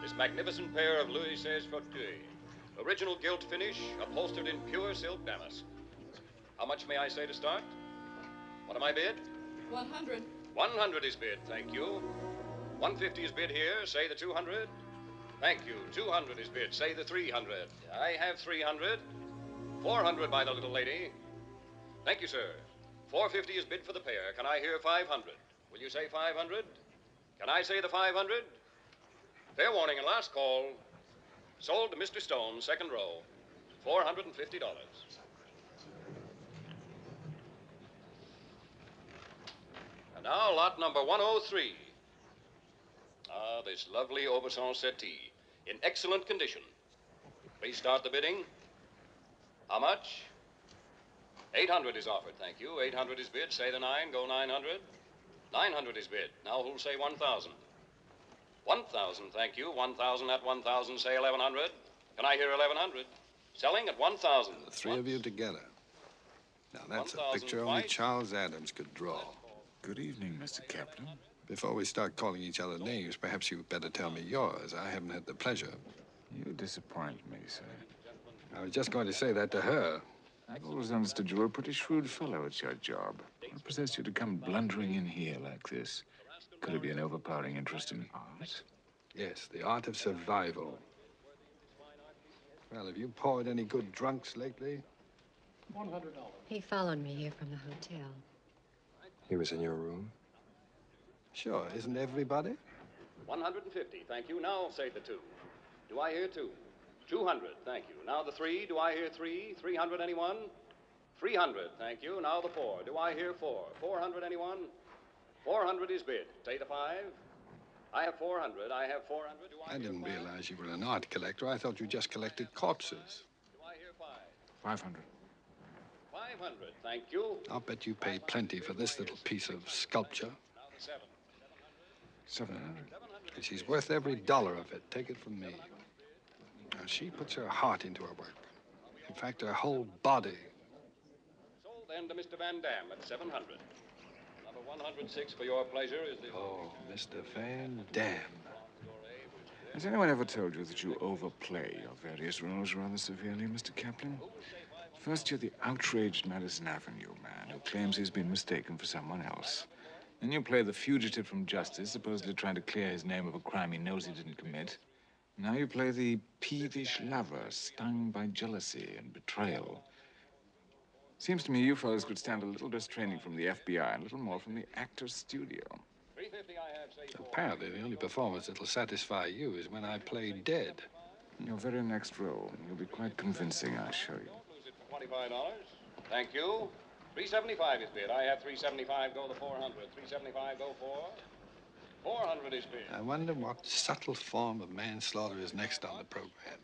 this magnificent pair of Louis XVI fauteuils. Original gilt finish, upholstered in pure silk damask. How much may I say to start? What am I bid? 100. 100 is bid, thank you. 150 is bid here, say the 200. Thank you, 200 is bid, say the 300. I have 300. 400 by the little lady. Thank you, sir. 450 is bid for the pair. Can I hear 500? Will you say 500? Can I say the 500? Fair warning and last call. Sold to Mr. Stone, second row. $450. And now lot number 103. Ah, this lovely Aubuchon settee. In excellent condition. Please start the bidding. How much? 800 is offered, thank you. 800 is bid. Say the 9, go 900. 900 is bid. Now who'll say 1,000? 1,000, thank you. 1,000 at 1,000, say 1,100. Can I hear 1,100? Selling at 1,000. The three of you together. Now that's a picture only Charles Adams could draw. Good evening, Mr. Kaplan. Before we start calling each other names, perhaps you'd better tell me yours. I haven't had the pleasure. You disappoint me, sir. I was just going to say that to her. I've always understood you were a pretty shrewd fellow at your job. What possessed you to come blundering in here like this? Could it be an overpowering interest in art? Yes, the art of survival. Well, have you poured any good drunks lately? $100. He followed me here from the hotel. He was in your room? Sure, isn't everybody? 150, thank you. Now say the 2. Do I hear 2? 200, thank you. Now the 3, do I hear 3? 300, anyone? 300, thank you. Now the 4, do I hear 4? 400, anyone? 400 is bid. Say the 5. I have 400, I have 400. Do I didn't realize you were an art collector. I thought you just collected corpses. Do I hear 5? 500. 500, thank you. I'll bet you pay plenty for this little piece of sculpture. Now the 7. 700. And she's worth every dollar of it. Take it from me. Now, she puts her heart into her work. In fact, her whole body. Sold then to Mr. Van Dam at 700. Number 106 for your pleasure is the... Oh, Mr. Van Dam. Has anyone ever told you that you overplay your various roles rather severely, Mr. Kaplan? First, you're the outraged Madison Avenue man who claims he's been mistaken for someone else. Then you play the fugitive from justice, supposedly trying to clear his name of a crime he knows he didn't commit. Now you play the peevish lover, stung by jealousy and betrayal. Seems to me you fellows could stand a little less training from the FBI and a little more from the actor's studio. 350 I have, say 4. Apparently, the only performance that'll satisfy you is when I play dead. In your very next role, you'll be quite convincing, I assure you. Lose it for $25. Thank you. 375 is bid. I have 375, go the 400. 375, go 4. 400 is bid. I wonder what subtle form of manslaughter is next on the program.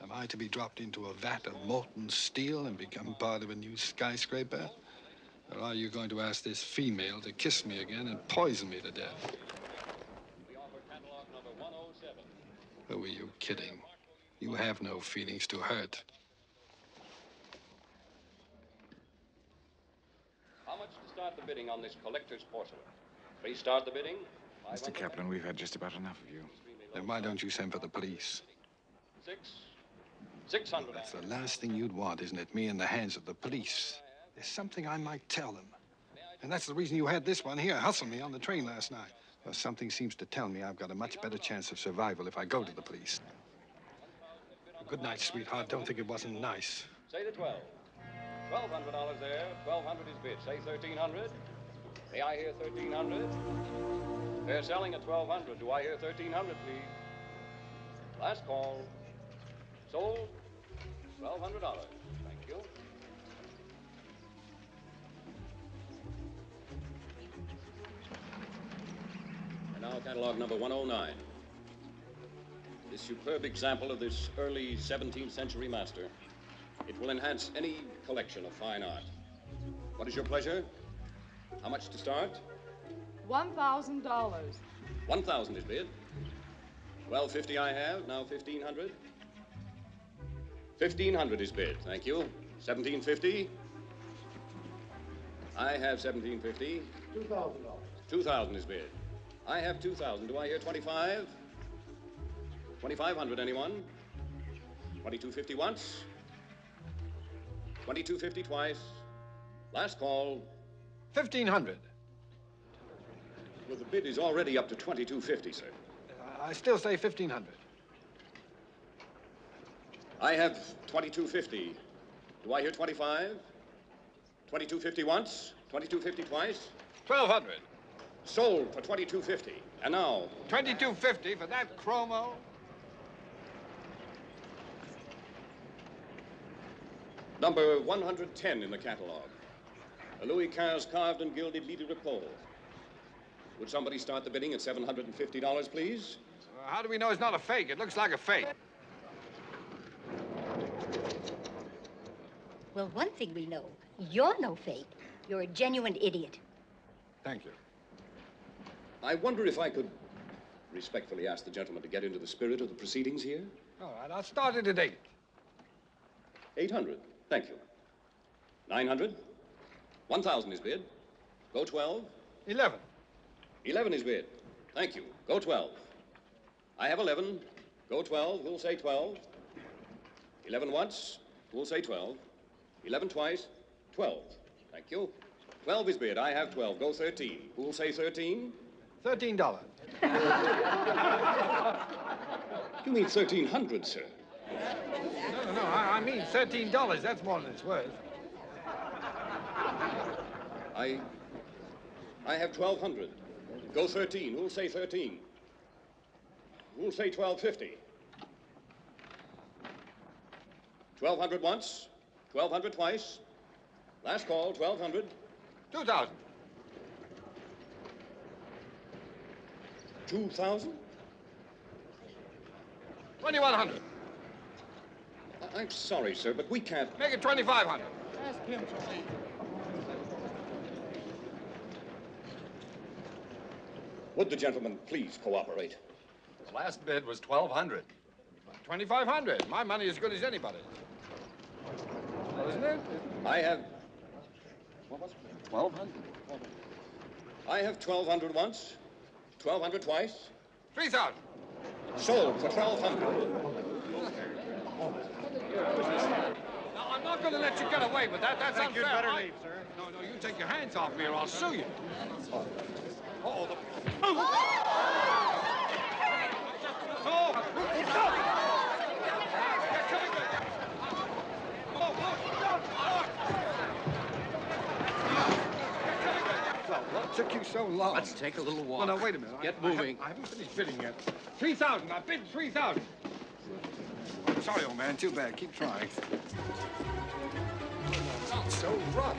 Am I to be dropped into a vat of molten steel and become part of a new skyscraper? Or are you going to ask this female to kiss me again and poison me to death? We offer catalog number 107. Who are you kidding? You have no feelings to hurt. How much to start the bidding on this collector's porcelain? Please start the bidding. Mr. Kaplan, we've had just about enough of you. Then why don't you send for the police? 600. That's the last thing you'd want, isn't it? Me in the hands of the police. There's something I might tell them. And that's the reason you had this one here hustle me on the train last night. Well, something seems to tell me I've got a much better chance of survival if I go to the police. Good night, sweetheart. Don't think it wasn't nice. Say the 12. $1,200 there. 1,200 is bid. Say 1,300. May I hear 1,300? They're selling at 1,200. Do I hear 1,300, please? Last call. Sold. $1,200. Thank you. And now catalog number 109. This superb example of this early 17th century master. It will enhance any collection of fine art. What is your pleasure? How much to start? $1,000. 1,000 is bid. 1,250 I have, now 1,500. 1,500 is bid, thank you. 1,750. I have 1,750. $2,000. 2,000 is bid. I have 2,000. Do I hear 25? $2,500, anyone? $2,250 once. $2,250 twice. Last call. 1,500. Well, the bid is already up to $2,250, sir. I still say 1,500. I have $2,250. Do I hear 25? $2,250 once. $2,250 twice. 1,200. Sold for $2,250. And now. 2,250 for that chromo? Number 110 in the catalog. A Louis XV carved and gilded lit de repos. Would somebody start the bidding at $750, please? How do we know it's not a fake? It looks like a fake. Well, one thing we know, you're no fake. You're a genuine idiot. Thank you. I wonder if I could respectfully ask the gentleman to get into the spirit of the proceedings here. All right, I'll start it at 8. 800. Thank you. 900. 1,000 is bid. Go 12. 11. 11 is bid. Thank you. Go 12. I have 11. Go 12. Who'll say 12? 11 once. Who'll say 12? 11 twice. 12. Thank you. 12 is bid. I have 12. Go 13. Who'll say 13? $13. You mean 1,300, sir? No, I mean $13. That's more than it's worth. I have 1,200. Go 13. Who'll say 13? Who'll say 1,250? 1,200 once. 1,200 twice. Last call, 1,200. 2,000. 2,000? 2,100. I'm sorry, sir, but we can't. Make it 2,500. Would the gentleman please cooperate? The last bid was 1,200. 2,500. My money as good as anybody's. Well, isn't it? I have. What was it? 1,200. I have 1,200 once. 1,200 twice. 3,000. Sold for 1,200. Now, I'm not going to let you get away with that. That's unfair. You'd better leave, sir. No, you take your hands off me or I'll sue you. Uh-oh. What took you so long? Let's take a little walk. Well, now, wait a minute. Get moving. I haven't finished bidding yet. 3,000. I bid 3,000. Sorry, old man. Too bad. Keep trying. Sounds so rough.